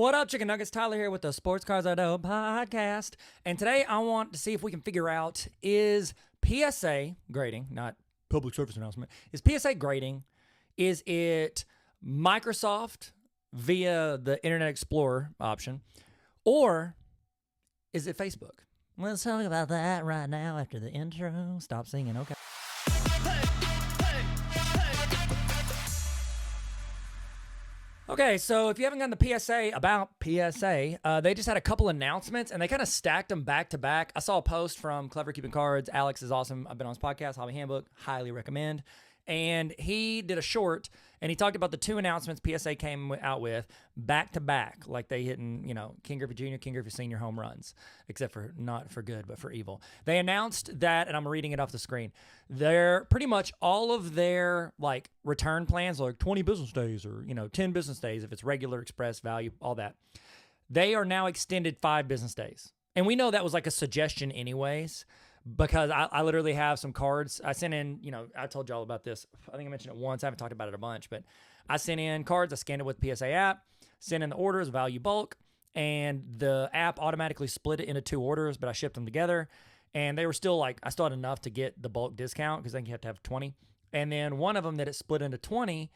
What up, Chicken Nuggets? Tyler here with the Sports Cars I Know podcast. And today I want to see if we can figure out, is PSA grading, not public service announcement, is PSA grading, is it Microsoft via the Internet Explorer option, or is it Facebook? Let's talk about that right now after the intro. Stop singing, okay. Okay, so if you haven't gotten the PSA about PSA, they just had a couple announcements, and they kind of stacked them back to back. I saw a post from Clever Keeping Cards. Alex is awesome. I've been on his podcast, Hobby Handbook. Highly recommend. And he did a short, and he talked about the two announcements PSA came out with back to back, like they hitting, King Griffey Jr., King Griffey Sr. home runs, except for not for good, but for evil. They announced that, and I'm reading it off the screen, they're pretty much all of their return plans, like 20 business days or 10 business days if it's regular, express, value, all that. They are now extended 5 business days. And we know that was like a suggestion anyways, because I literally have some cards. I sent in, I told y'all about this. I think I mentioned it once. I haven't talked about it a bunch, but I sent in cards. I scanned it with PSA app, sent in the orders, value bulk, and the app automatically split it into 2 orders, but I shipped them together. And they were still I still had enough to get the bulk discount because then you have to have 20. And then one of them that it split into 20,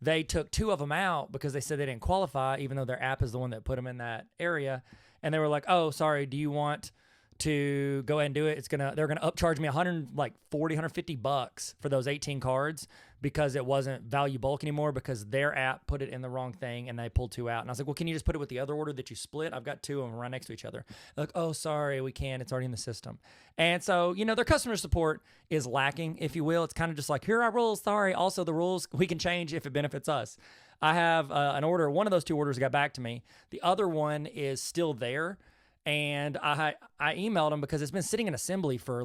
they took 2 of them out because they said they didn't qualify, even though their app is the one that put them in that area. And they were like, oh, sorry, do you want to go ahead and do it? They're gonna upcharge me $150 for those 18 cards because it wasn't value bulk anymore because their app put it in the wrong thing and they pulled 2 out. And I was like, well, can you just put it with the other order that you split? I've got 2 of them right next to each other. They're like, oh, sorry, we can't. It's already in the system. And so, their customer support is lacking, if you will. It's kind of just like, here are our rules. Sorry. Also, the rules we can change if it benefits us. I have an order. One of those 2 orders got back to me. The other one is still there. And I emailed them because it's been sitting in assembly for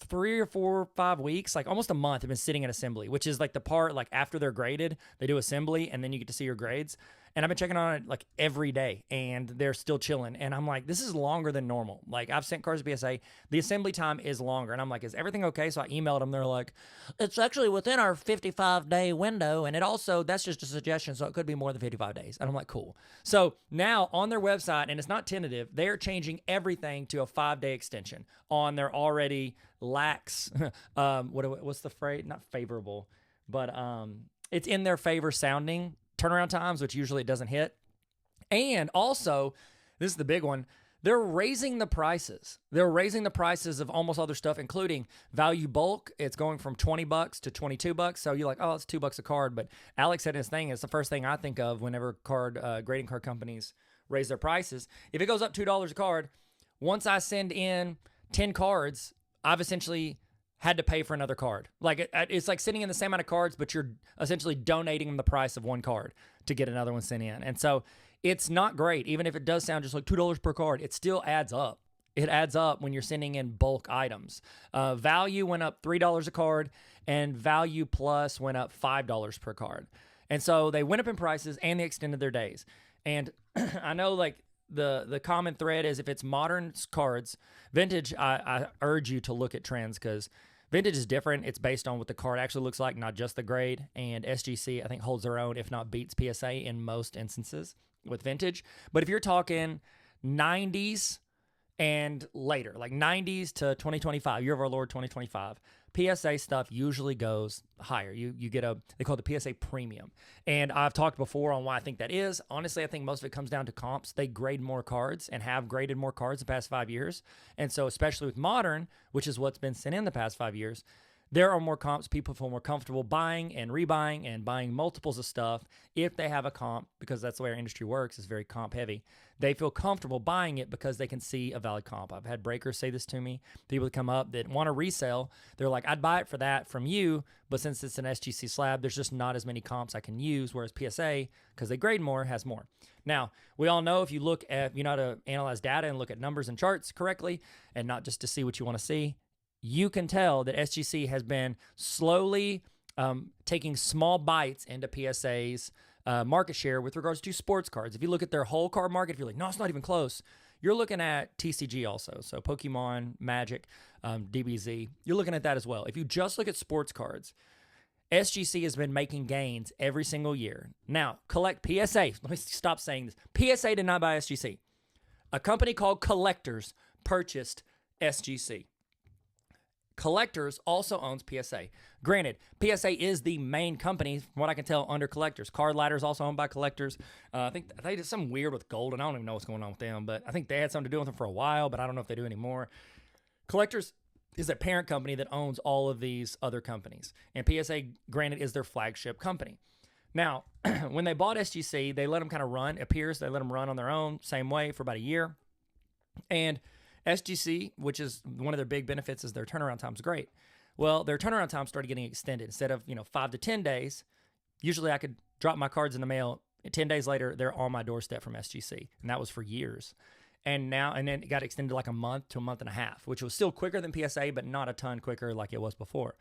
3 or 4 or 5 weeks, almost a month. It's been sitting in assembly, which is the part after they're graded, they do assembly and then you get to see your grades. And I've been checking on it every day and they're still chilling. And I'm like, this is longer than normal. I've sent cards to PSA. The assembly time is longer. And I'm like, is everything okay? So I emailed them. They're like, it's actually within our 55-day window. And that's just a suggestion. So it could be more than 55 days. And I'm like, cool. So now on their website, and it's not tentative, they're changing everything to a 5-day extension on their already lax, what's the phrase? Not favorable, but it's in their favor sounding turnaround times, which usually it doesn't hit. And also, this is the big one, they're raising the prices. They're raising the prices of almost all their stuff, including value bulk. It's going from $20 to $22. So you're like, oh, it's $2 a card. But Alex said his thing, it's the first thing I think of whenever grading card companies raise their prices. If it goes up $2 a card, once I send in 10 cards, I've essentially had to pay for another card. It's like sitting in the same amount of cards, but you're essentially donating them the price of one card to get another one sent in. And so it's not great. Even if it does sound just like $2 per card, it still adds up. It adds up when you're sending in bulk items. Value went up $3 a card, and Value Plus went up $5 per card. And so they went up in prices and they extended their days. And I know the common thread is if it's modern cards, vintage, I urge you to look at trends because vintage is different. It's based on what the card actually looks like, not just the grade. And SGC, I think, holds their own, if not beats PSA in most instances with vintage. But if you're talking 90s and later, 90s to 2025, year of our Lord 2025, PSA stuff usually goes higher. You get they call it the PSA premium. And I've talked before on why I think that is. Honestly, I think most of it comes down to comps. They grade more cards and have graded more cards the past 5 years. And so especially with modern, which is what's been sent in the past 5 years, there are more comps. People feel more comfortable buying and rebuying and buying multiples of stuff if they have a comp, because that's the way our industry works. It's very comp heavy. They feel comfortable buying it because they can see a valid comp. I've had breakers say this to me. People that come up that want to resell, they're like, I'd buy it for that from you, but since it's an SGC slab, there's just not as many comps I can use, whereas PSA, because they grade more, has more. Now, we all know if you know how to analyze data and look at numbers and charts correctly, and not just to see what you want to see, you can tell that SGC has been slowly taking small bites into PSA's market share with regards to sports cards. If you look at their whole card market, if you're like, no, it's not even close, you're looking at TCG also. So Pokemon, Magic, DBZ, you're looking at that as well. If you just look at sports cards, SGC has been making gains every single year. Now, collect PSA. Let me stop saying this. PSA did not buy SGC. A company called Collectors purchased SGC. Collectors also owns PSA. Granted, PSA is the main company, from what I can tell, under Collectors. Card Ladder is also owned by Collectors. I think they did something weird with gold, and I don't even know what's going on with them, but I think they had something to do with them for a while, but I don't know if they do anymore. Collectors is a parent company that owns all of these other companies, and PSA, granted, is their flagship company. Now, when they bought SGC, they let them kind of run. It appears they let them run on their own, same way, for about a year. And SGC, which is one of their big benefits, is their turnaround time is great. Well, their turnaround time started getting extended. Instead of 5 to 10 days, usually I could drop my cards in the mail. 10 days later, they're on my doorstep from SGC, and that was for years. And then it got extended like a month to a month and a half, which was still quicker than PSA, but not a ton quicker like it was before.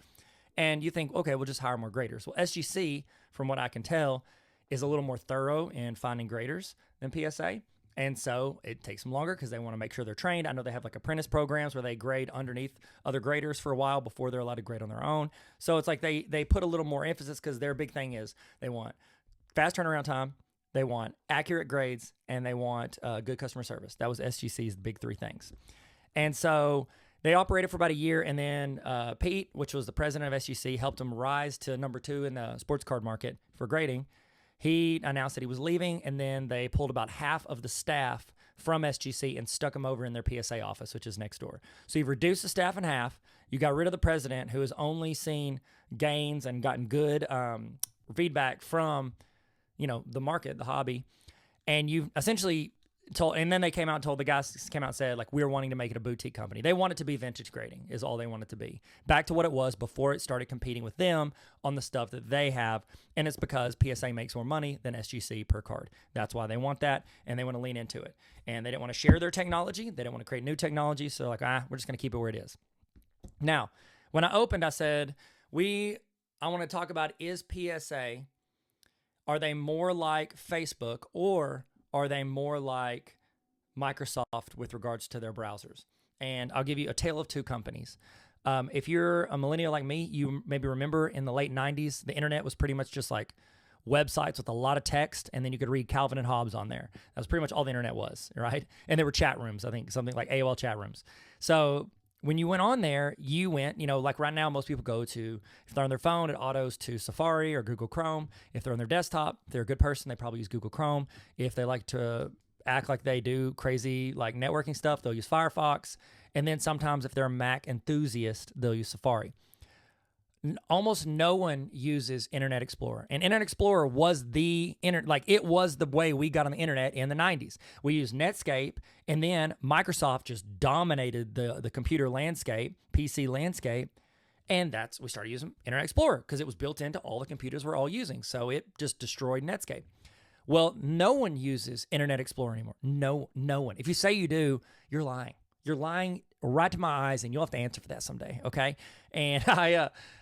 And you think, okay, we'll just hire more graders. Well, SGC, from what I can tell, is a little more thorough in finding graders than PSA. And so it takes them longer because they want to make sure they're trained. I know they have like apprentice programs where they grade underneath other graders for a while before they're allowed to grade on their own. So it's like they put a little more emphasis because their big thing is they want fast turnaround time, they want accurate grades, and they want good customer service. That was SGC's big three things. And so they operated for about a year, and then Pete, which was the president of SGC, helped them rise to number 2 in the sports card market for grading. He announced that he was leaving, and then they pulled about half of the staff from SGC and stuck them over in their PSA office, which is next door. So you've reduced the staff in half. You got rid of the president, who has only seen gains and gotten good feedback from, the market, the hobby. And you've essentially and then they came out and told, the guys came out and said, like, we're wanting to make it a boutique company. They want it to be vintage grading is all they want it to be. Back to what it was before it started competing with them on the stuff that they have. And it's because PSA makes more money than SGC per card. That's why they want that, and they want to lean into it. And they didn't want to share their technology. They didn't want to create new technology. So like, we're just going to keep it where it is. Now, when I opened, I said, I want to talk about, is PSA, are they more like Facebook, or are they more like Microsoft with regards to their browsers? And I'll give you a tale of two companies. If you're a millennial like me, you maybe remember in the late 90s, the internet was pretty much just like websites with a lot of text, and then you could read Calvin and Hobbes on there. That was pretty much all the internet was, right? And there were chat rooms, I think, something like AOL chat rooms. So when you went on there, you went, like right now, most people go to, if they're on their phone, it autos to Safari or Google Chrome. If they're on their desktop, if they're a good person, they probably use Google Chrome. If they like to act like they do crazy like networking stuff, they'll use Firefox. And then sometimes if they're a Mac enthusiast, they'll use Safari. Almost no one uses Internet Explorer. And Internet Explorer was it was the way we got on the internet in the 90s. We used Netscape, and then Microsoft just dominated the computer landscape, PC landscape, and we started using Internet Explorer because it was built into all the computers we're all using. So it just destroyed Netscape. Well, no one uses Internet Explorer anymore. No one. If you say you do, you're lying. You're lying right to my eyes, and you'll have to answer for that someday, okay? And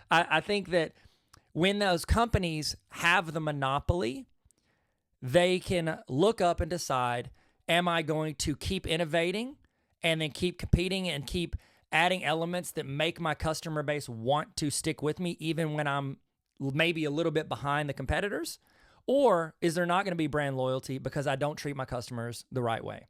I think that when those companies have the monopoly, they can look up and decide, am I going to keep innovating and then keep competing and keep adding elements that make my customer base want to stick with me even when I'm maybe a little bit behind the competitors? Or is there not going to be brand loyalty because I don't treat my customers the right way?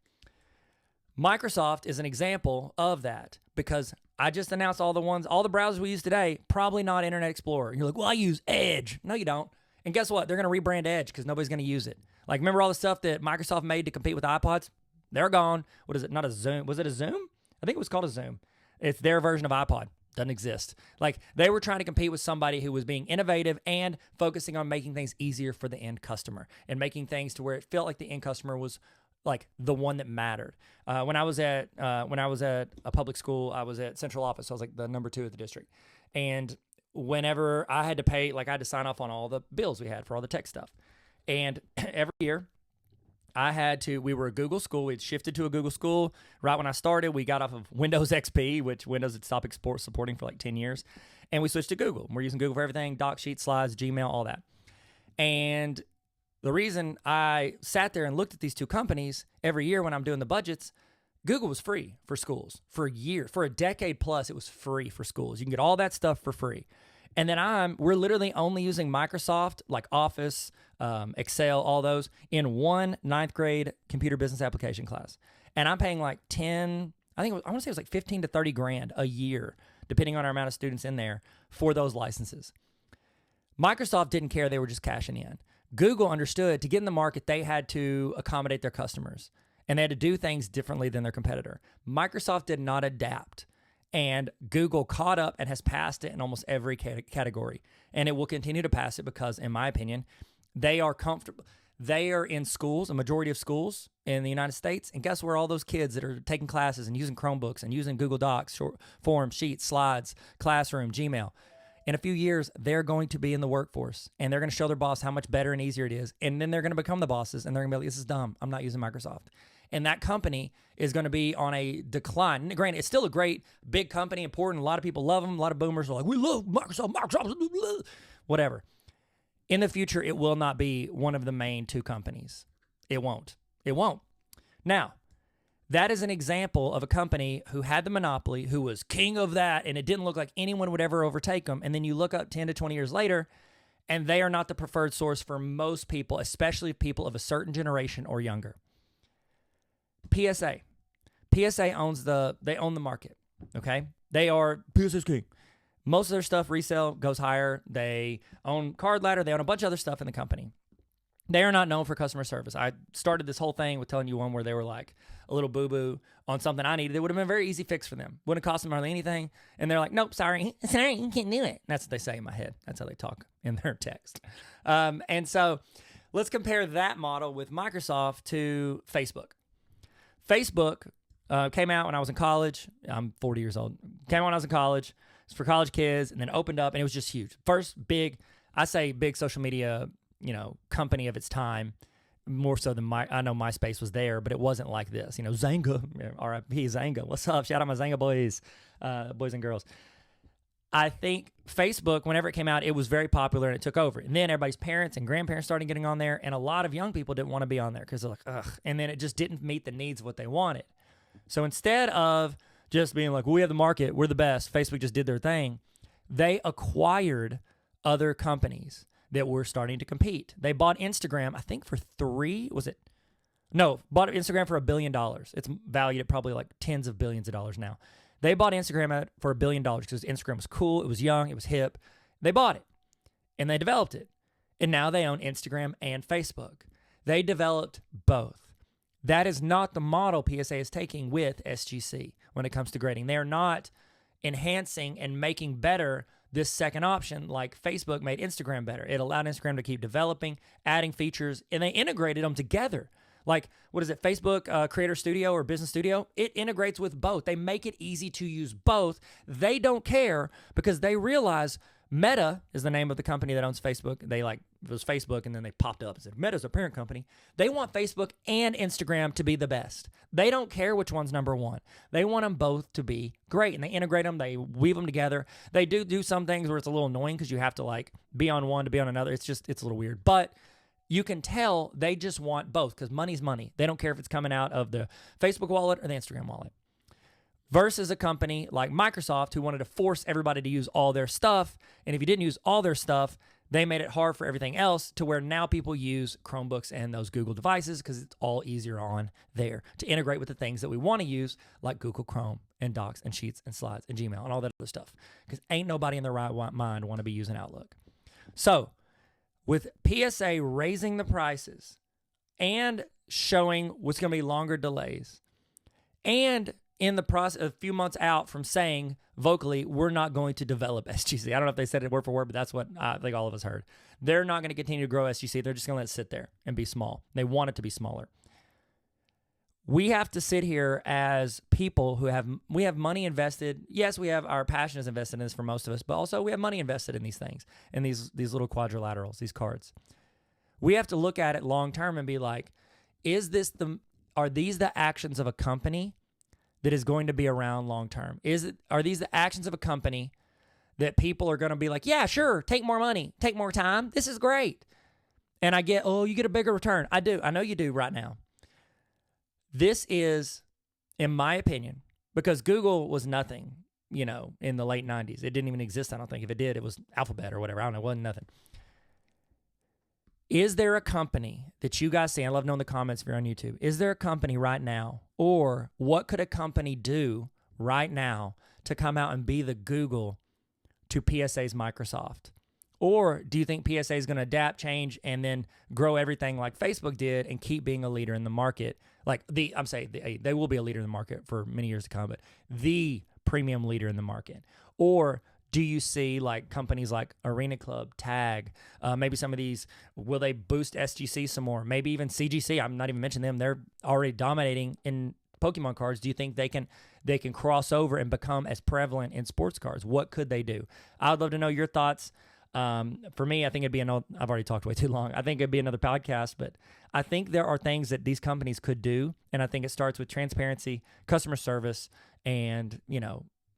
Microsoft is an example of that because I just announced all the browsers we use today, probably not Internet Explorer. And you're like, well, I use Edge. No, you don't. And guess what? They're going to rebrand Edge because nobody's going to use it. Like, remember all the stuff that Microsoft made to compete with iPods? They're gone. What is it? Not a Zoom. Was it a Zoom? I think it was called a Zoom. It's their version of iPod. Doesn't exist. Like, they were trying to compete with somebody who was being innovative and focusing on making things easier for the end customer and making things to where it felt like the end customer was like the one that mattered. When I was at a public school, I was at central office. So I was like the number 2 at the district. And whenever I had to pay, like I had to sign off on all the bills we had for all the tech stuff. And every year we were a Google school. We'd shifted to a Google school. Right when I started, we got off of Windows XP, which Windows had stopped supporting for like 10 years. And we switched to Google. We're using Google for everything, doc sheets, slides, Gmail, all that. And the reason I sat there and looked at these two companies every year when I'm doing the budgets, Google was free for schools for a year. For a decade plus, it was free for schools. You can get all that stuff for free. And then we're literally only using Microsoft, like Office, Excel, all those, in one ninth grade computer business application class. And I'm paying like I want to say it was like 15 to 30 grand a year, depending on our amount of students in there, for those licenses. Microsoft didn't care. They were just cashing in. Google understood to get in the market, they had to accommodate their customers, and they had to do things differently than their competitor. Microsoft did not adapt, and Google caught up and has passed it in almost every category. And it will continue to pass it because, in my opinion, they are comfortable. They are in schools, a majority of schools in the United States. And guess where all those kids that are taking classes and using Chromebooks and using Google Docs, Forms, Sheets, Slides, Classroom, Gmail, in a few years, they're going to be in the workforce, and they're going to show their boss how much better and easier it is. And then they're going to become the bosses, and they're going to be like, this is dumb. I'm not using Microsoft. And that company is going to be on a decline. Granted, it's still a great, big company, important. A lot of people love them. A lot of boomers are like, we love Microsoft, whatever. In the future, it will not be one of the main two companies. It won't. It won't. Now, that is an example of a company who had the monopoly, who was king of that, and it didn't look like anyone would ever overtake them. And then you look up 10 to 20 years later, and they are not the preferred source for most people, especially people of a certain generation or younger. PSA. PSA own the market, okay? PSA's king. Most of their stuff resale goes higher. They own Card Ladder. They own a bunch of other stuff in the company. They are not known for customer service. I started this whole thing with telling you one where they were like a little boo-boo on something I needed. It would have been a very easy fix for them. Wouldn't have cost them hardly anything. And they're like, nope, sorry, you can't do it. That's what they say in my head. That's how they talk in their text. And so let's compare that model with Microsoft to Facebook. Facebook came out when I was in college. I'm 40 years old. Came out when I was in college. It's for college kids, and then opened up, and it was just huge. First big social media, company of its time, more so than I know MySpace was there, but it wasn't like this. Zanga, R.I.P. Zanga. What's up? Shout out my Zanga boys, boys and girls. I think Facebook, whenever it came out, it was very popular, and it took over. And then everybody's parents and grandparents started getting on there, and a lot of young people didn't want to be on there because they're like, ugh. And then it just didn't meet the needs of what they wanted. So instead of just being like, we have the market, we're the best, Facebook just did their thing, they acquired other companies that were starting to compete. They bought Instagram, I think bought Instagram for $1 billion. It's valued at probably like tens of billions of dollars now. They bought Instagram for $1 billion because Instagram was cool, it was young, it was hip. They bought it, and they developed it. And now they own Instagram and Facebook. They developed both. That is not the model PSA is taking with SGC when it comes to grading. They are not enhancing and making better this second option like Facebook made Instagram better. It allowed Instagram to keep developing, adding features, and they integrated them together. Like, what is it, Facebook Creator Studio or Business Studio? It integrates with both. They make it easy to use both. They don't care because they realize Meta is the name of the company that owns Facebook. It was Facebook, and then they popped up and said, Meta's a parent company. They want Facebook and Instagram to be the best. They don't care which one's number one. They want them both to be great, and they integrate them. They weave them together. They do some things where it's a little annoying because you have to be on one to be on another. It's a little weird, but you can tell they just want both because money's money. They don't care if it's coming out of the Facebook wallet or the Instagram wallet. Versus a company like Microsoft who wanted to force everybody to use all their stuff. And if you didn't use all their stuff, they made it hard for everything else to where now people use Chromebooks and those Google devices because it's all easier on there to integrate with the things that we want to use like Google Chrome and Docs and Sheets and Slides and Gmail and all that other stuff because ain't nobody in their right mind want to be using Outlook. So with PSA raising the prices and showing what's going to be longer delays and in the process, a few months out from saying vocally, we're not going to develop SGC. I don't know if they said it word for word, but that's what I think all of us heard. They're not going to continue to grow SGC. They're just going to let it sit there and be small. They want it to be smaller. We have to sit here as people who we have money invested. Yes, we have our passion is invested in this for most of us, but also we have money invested in these things, in these little quadrilaterals, these cards. We have to look at it long term and be like, are these the actions of a company that is going to be around long term? Are these the actions of a company that people are going to be like, yeah, sure, take more money, take more time, this is great. And I get, you get a bigger return. I do. I know you do right now. This is, in my opinion, because Google was nothing in the late 90s. It didn't even exist, I don't think. If it did, it was Alphabet or whatever. I don't know. It wasn't nothing. Is there a company that you guys see? I love knowing the comments if you're on YouTube. Is there a company right now, or what could a company do right now to come out and be the Google to PSA's Microsoft? Or do you think PSA is going to adapt, change, and then grow everything like Facebook did and keep being a leader in the market? They will be a leader in the market for many years to come, but the premium leader in the market. Or do you see like companies like Arena Club, Tag, maybe some of these, will they boost SGC some more? Maybe even CGC. I'm not even mentioning them. They're already dominating in Pokemon cards. Do you think they can cross over and become as prevalent in sports cards? What could they do? I would love to know your thoughts. For me, I think I've already talked way too long. I think it'd be another podcast, but I think there are things that these companies could do. And I think it starts with transparency, customer service, and,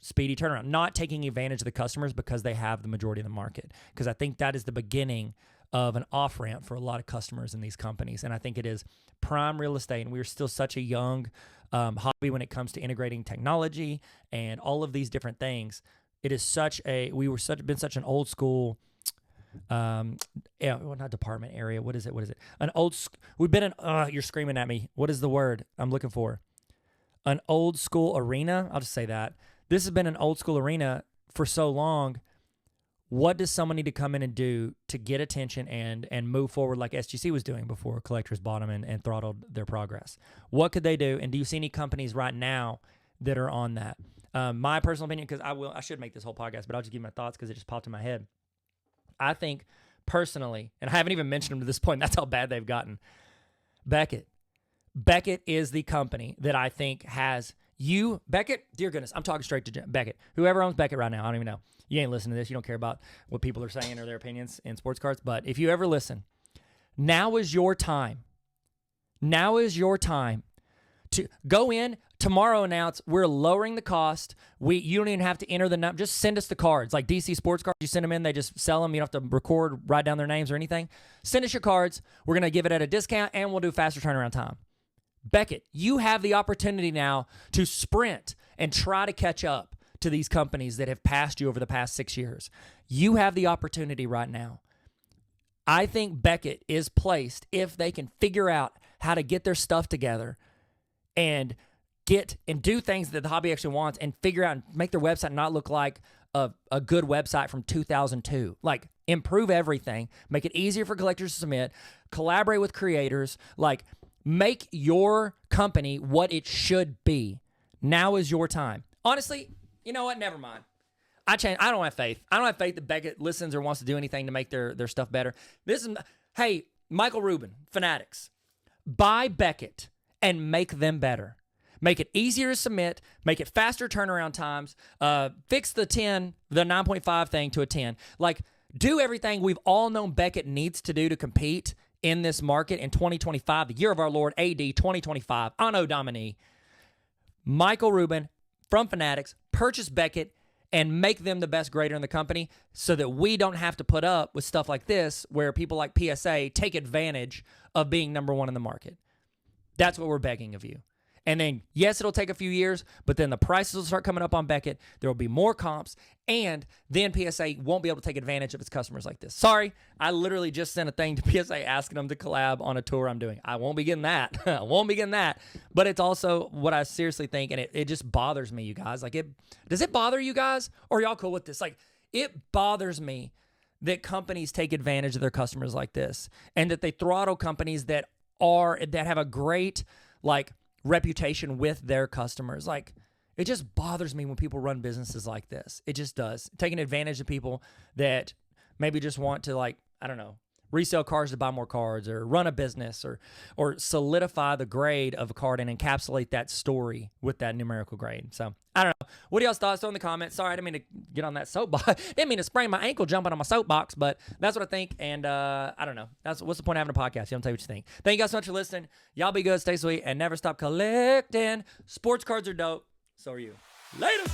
speedy turnaround, not taking advantage of the customers because they have the majority of the market. Because I think that is the beginning of an off-ramp for a lot of customers in these companies. And I think it is prime real estate. And we're still such a young hobby when it comes to integrating technology and all of these different things. It is been such an old school, not department area. What is it? We've been you're screaming at me. What is the word I'm looking for? An old school arena. I'll just say that. This has been an old school arena for so long. What does someone need to come in and do to get attention and move forward like SGC was doing before collectors bought them and throttled their progress? What could they do? And do you see any companies right now that are on that? My personal opinion, because I should make this whole podcast, but I'll just give my thoughts because it just popped in my head. I think personally, and I haven't even mentioned them to this point, that's how bad they've gotten. Beckett is the company that I think has Beckett, dear goodness, I'm talking straight to Beckett. Whoever owns Beckett right now, I don't even know. You ain't listening to this. You don't care about what people are saying or their opinions in sports cards. But if you ever listen, now is your time. Now is your time to go in. Tomorrow announce we're lowering the cost. You don't even have to enter the number. Just send us the cards. Like DC Sports Cards, you send them in. They just sell them. You don't have to record, write down their names or anything. Send us your cards. We're going to give it at a discount, and we'll do faster turnaround time. Beckett, you have the opportunity now to sprint and try to catch up to these companies that have passed you over the past 6 years. You have the opportunity right now. I think Beckett is placed if they can figure out how to get their stuff together and do things that the hobby actually wants and figure out and make their website not look like a good website from 2002. Like, improve everything, make it easier for collectors to submit, collaborate with creators, make your company what it should be. Now is your time. Honestly, you know what? Never mind. I don't have faith. I don't have faith that Beckett listens or wants to do anything to make their stuff better. Hey, Michael Rubin, Fanatics, buy Beckett and make them better. Make it easier to submit, make it faster turnaround times, fix the 9.5 thing to a 10. Do everything we've all known Beckett needs to do to compete in this market in 2025, the year of our Lord, AD 2025, Anno Domini. Michael Rubin from Fanatics, purchase Beckett and make them the best grader in the company so that we don't have to put up with stuff like this where people like PSA take advantage of being number one in the market. That's what we're begging of you. And then, yes, it'll take a few years, but then the prices will start coming up on Beckett. There will be more comps, and then PSA won't be able to take advantage of its customers like this. Sorry, I literally just sent a thing to PSA asking them to collab on a tour I'm doing. I won't be getting that. I won't be getting that. But it's also what I seriously think, and it just bothers me, you guys. Does it bother you guys, or are y'all cool with this? It bothers me that companies take advantage of their customers like this, and that they throttle companies that have a great, reputation with their customers. It just bothers me when people run businesses like this. It just does. Taking advantage of people that maybe just want to, resell cards to buy more cards, or run a business, or solidify the grade of a card and encapsulate that story with that numerical grade. So, I don't know. What are y'all's thoughts? Throw in the comments. Sorry, I didn't mean to get on that soapbox. Didn't mean to sprain my ankle jumping on my soapbox, but that's what I think. And I don't know. What's the point of having a podcast? You don't tell you what you think. Thank you guys so much for listening. Y'all be good, stay sweet, and never stop collecting. Sports cards are dope. So are you. Later.